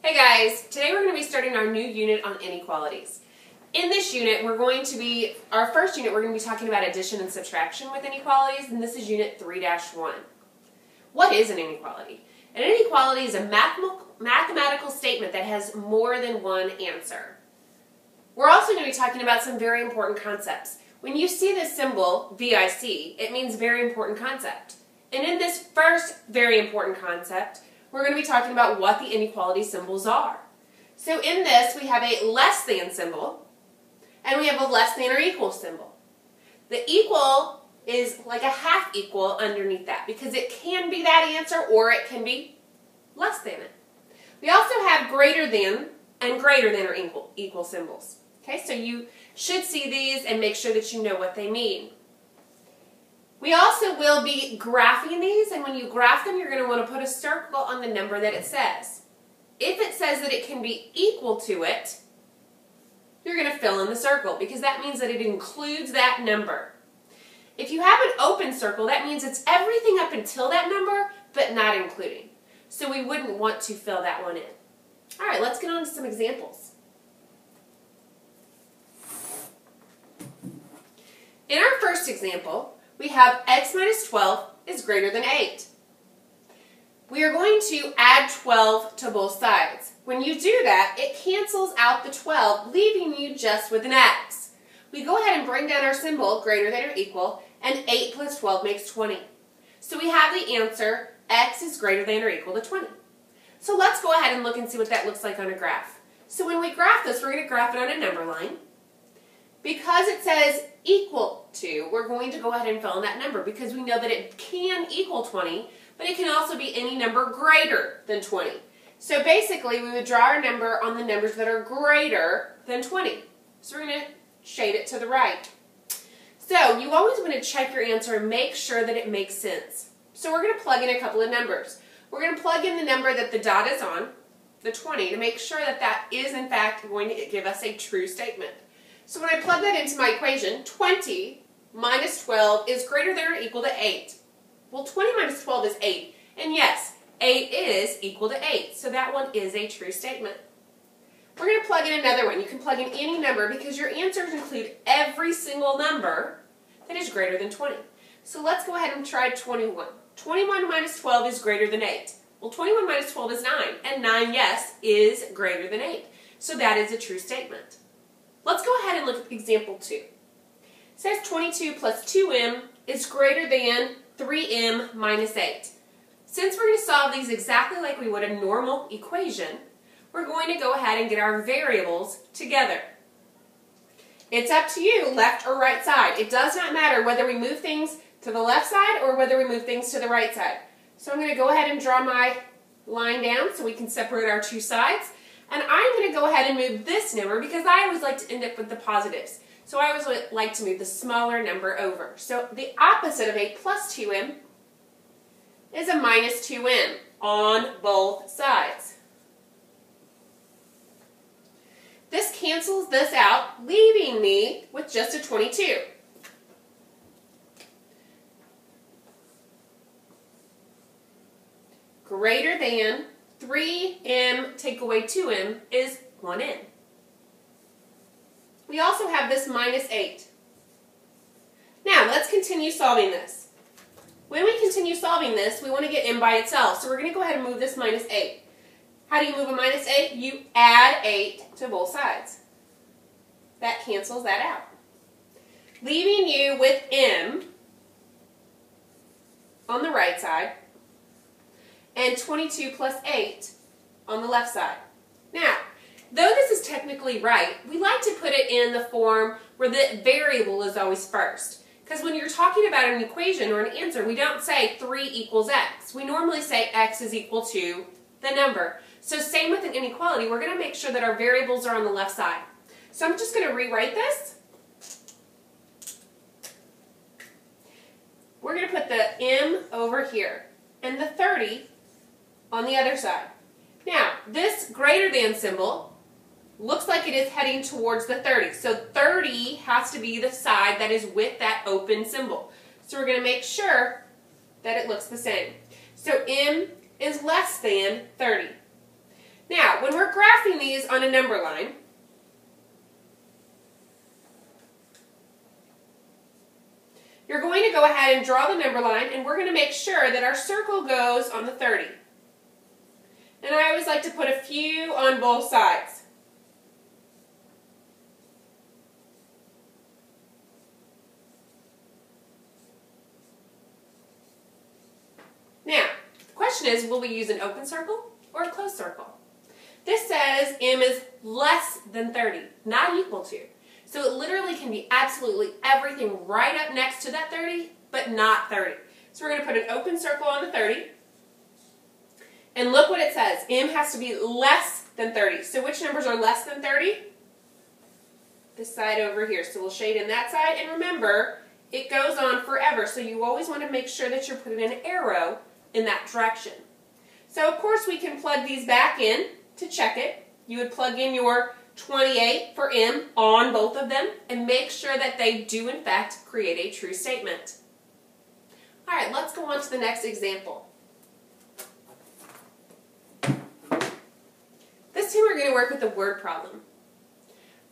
Hey guys, today we're going to be starting our new unit on inequalities. In this unit, our first unit, we're going to be talking about addition and subtraction with inequalities, and this is unit 3-1. What is an inequality? An inequality is a mathematical statement that has more than one answer. We're also going to be talking about some very important concepts. When you see this symbol, VIC, it means very important concept. And in this first very important concept, we're going to be talking about what the inequality symbols are. So in this, we have a less than symbol, and we have a less than or equal symbol. The equal is like a half equal underneath that, because it can be that answer or it can be less than it. We also have greater than and greater than or equal symbols. Okay, so you should see these and make sure that you know what they mean. We also will be graphing these, and when you graph them, you're going to want to put a circle on the number that it says. If it says that it can be equal to it, you're going to fill in the circle, because that means that it includes that number. If you have an open circle, that means it's everything up until that number, but not including. So we wouldn't want to fill that one in. All right, let's get on to some examples. In our first example, we have x minus 12 is greater than 8. We are going to add 12 to both sides. When you do that, it cancels out the 12, leaving you just with an x. We go ahead and bring down our symbol, greater than or equal, and 8 plus 12 makes 20. So we have the answer, x is greater than or equal to 20. So let's go ahead and look and see what that looks like on a graph. So when we graph this, we're going to graph it on a number line. Because it says equal to, we're going to go ahead and fill in that number, because we know that it can equal 20, but it can also be any number greater than 20. So basically, we would draw our number on the numbers that are greater than 20. So we're going to shade it to the right. So you always want to check your answer and make sure that it makes sense. So we're going to plug in a couple of numbers. We're going to plug in the number that the dot is on, the 20, to make sure that that is in fact going to give us a true statement. So when I plug that into my equation, 20 minus 12 is greater than or equal to 8. Well, 20 minus 12 is 8. And yes, 8 is equal to 8. So that one is a true statement. We're going to plug in another one. You can plug in any number, because your answers include every single number that is greater than 20. So let's go ahead and try 21. 21 minus 12 is greater than 8. Well, 21 minus 12 is 9. And 9, yes, is greater than 8. So that is a true statement. Let's go ahead and look at example 2. It says 22 plus 2m is greater than 3m minus 8. Since we're going to solve these exactly like we would a normal equation, we're going to go ahead and get our variables together. It's up to you, left or right side. It does not matter whether we move things to the left side or whether we move things to the right side. So I'm going to go ahead and draw my line down so we can separate our two sides. And I'm going to go ahead and move this number, because I always like to end up with the positives. So I always like to move the smaller number over. So the opposite of 8 plus 2m is a minus 2m on both sides. This cancels this out, leaving me with just a 22. Greater than 3m take away 2m is 1m. We also have this minus 8. Now, let's continue solving this. When we continue solving this, we want to get m by itself. So we're going to go ahead and move this minus 8. How do you move a minus 8? You add 8 to both sides. That cancels that out, leaving you with m on the right side and 22 plus 8 on the left side. Now, though this is technically right, we like to put it in the form where the variable is always first. Because when you're talking about an equation or an answer, we don't say 3 equals x. We normally say x is equal to the number. So same with an inequality, we're going to make sure that our variables are on the left side. So I'm just going to rewrite this. We're going to put the m over here and the 30 on the other side. Now, this greater than symbol looks like it is heading towards the 30. So 30 has to be the side that is with that open symbol. So we're going to make sure that it looks the same. So m is less than 30. Now, when we're graphing these on a number line, you're going to go ahead and draw the number line, and we're going to make sure that our circle goes on the 30. And I always like to put a few on both sides. Now, the question is, will we use an open circle or a closed circle? This says m is less than 30, not equal to. So it literally can be absolutely everything right up next to that 30, but not 30. So we're going to put an open circle on the 30. And look what it says. M has to be less than 30. So which numbers are less than 30? This side over here. So we'll shade in that side. And remember, it goes on forever. So you always want to make sure that you're putting an arrow in that direction. So of course we can plug these back in to check it. You would plug in your 28 for M on both of them and make sure that they do in fact create a true statement. Alright, let's go on to the next example. This time we're going to work with a word problem.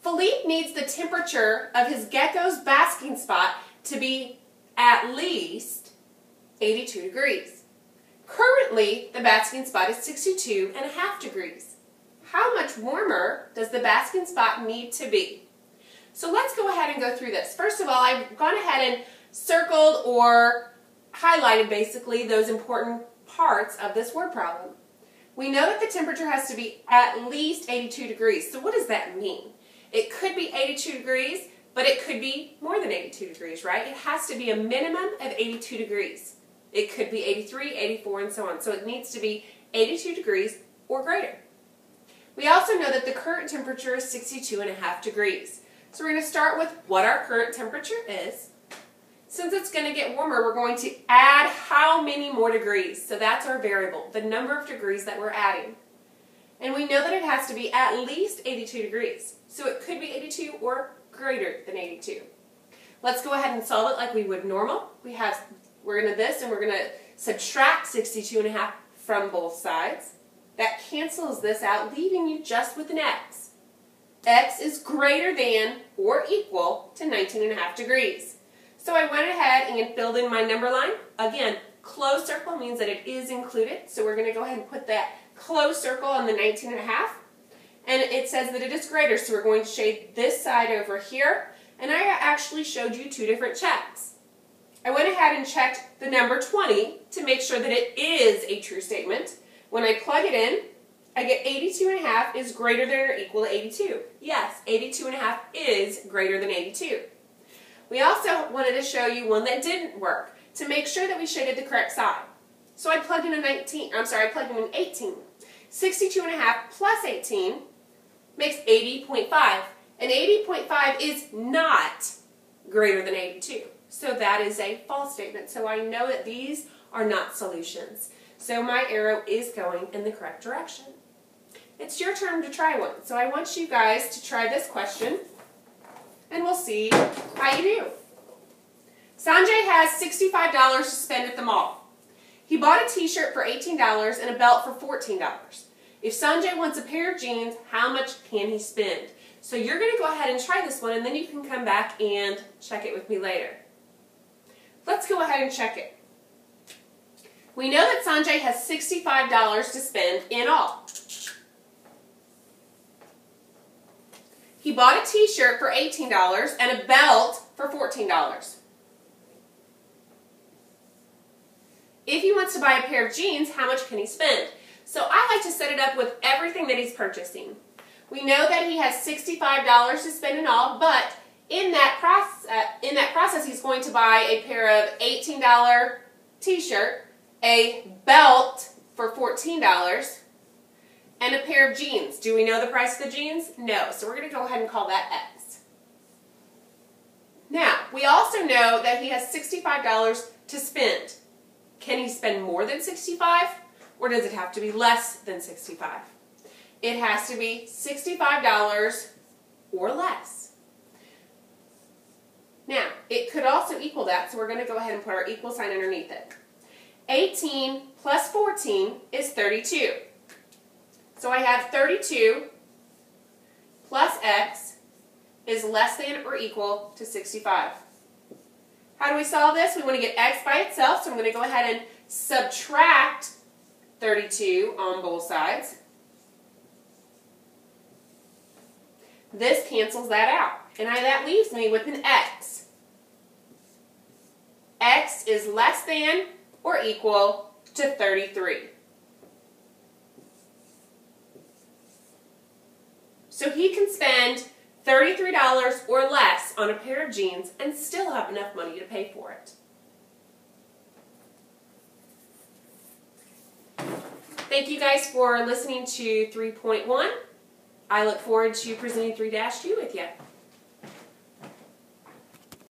Philippe needs the temperature of his gecko's basking spot to be at least 82 degrees. Currently, the basking spot is 62.5 degrees. How much warmer does the basking spot need to be? So let's go ahead and go through this. First of all, I've gone ahead and circled or highlighted basically those important parts of this word problem. We know that the temperature has to be at least 82 degrees. So what does that mean? It could be 82 degrees, but it could be more than 82 degrees, right? It has to be a minimum of 82 degrees. It could be 83, 84, and so on. So it needs to be 82 degrees or greater. We also know that the current temperature is 62.5 degrees. So we're going to start with what our current temperature is. Since it's going to get warmer, we're going to add how many more degrees. So that's our variable, the number of degrees that we're adding. And we know that it has to be at least 82 degrees. So it could be 82 or greater than 82. Let's go ahead and solve it like we would normal. We're going to this, and we're going to subtract 62.5 from both sides. That cancels this out, leaving you just with an x. X is greater than or equal to 19.5 degrees. So I went ahead and filled in my number line. Again, closed circle means that it is included. So we're going to go ahead and put that closed circle on the 19.5. And it says that it is greater, so we're going to shade this side over here. And I actually showed you two different checks. I went ahead and checked the number 20 to make sure that it is a true statement. When I plug it in, I get 82.5 is greater than or equal to 82. Yes, 82.5 is greater than 82. We also wanted to show you one that didn't work to make sure that we shaded the correct side. So I plugged in I plugged in an 18. 62.5 plus 18 makes 80.5. And 80.5 is not greater than 82. So that is a false statement. So I know that these are not solutions. So my arrow is going in the correct direction. It's your turn to try one. So I want you guys to try this question, and we'll see how you do. Sanjay has $65 to spend at the mall. He bought a t-shirt for $18 and a belt for $14. If Sanjay wants a pair of jeans, how much can he spend? So you're going to go ahead and try this one, and then you can come back and check it with me later. Let's go ahead and check it. We know that Sanjay has $65 to spend in all. He bought a t-shirt for $18 and a belt for $14. If he wants to buy a pair of jeans, how much can he spend? So I like to set it up with everything that he's purchasing. We know that he has $65 to spend in all, but in that process he's going to buy a pair of $18 t-shirt, a belt for $14, and a pair of jeans. Do we know the price of the jeans? No. So we're going to go ahead and call that X. Now, we also know that he has $65 to spend. Can he spend more than $65? Or does it have to be less than $65? It has to be $65 or less. Now, it could also equal that, so we're going to go ahead and put our equal sign underneath it. 18 plus 14 is 32. So I have 32 plus x is less than or equal to 65. How do we solve this? We want to get x by itself, so I'm going to go ahead and subtract 32 on both sides. This cancels that out, and that leaves me with an x. X is less than or equal to 33. So he can spend $33 or less on a pair of jeans and still have enough money to pay for it. Thank you guys for listening to 3.1. I look forward to presenting 3-2 with you.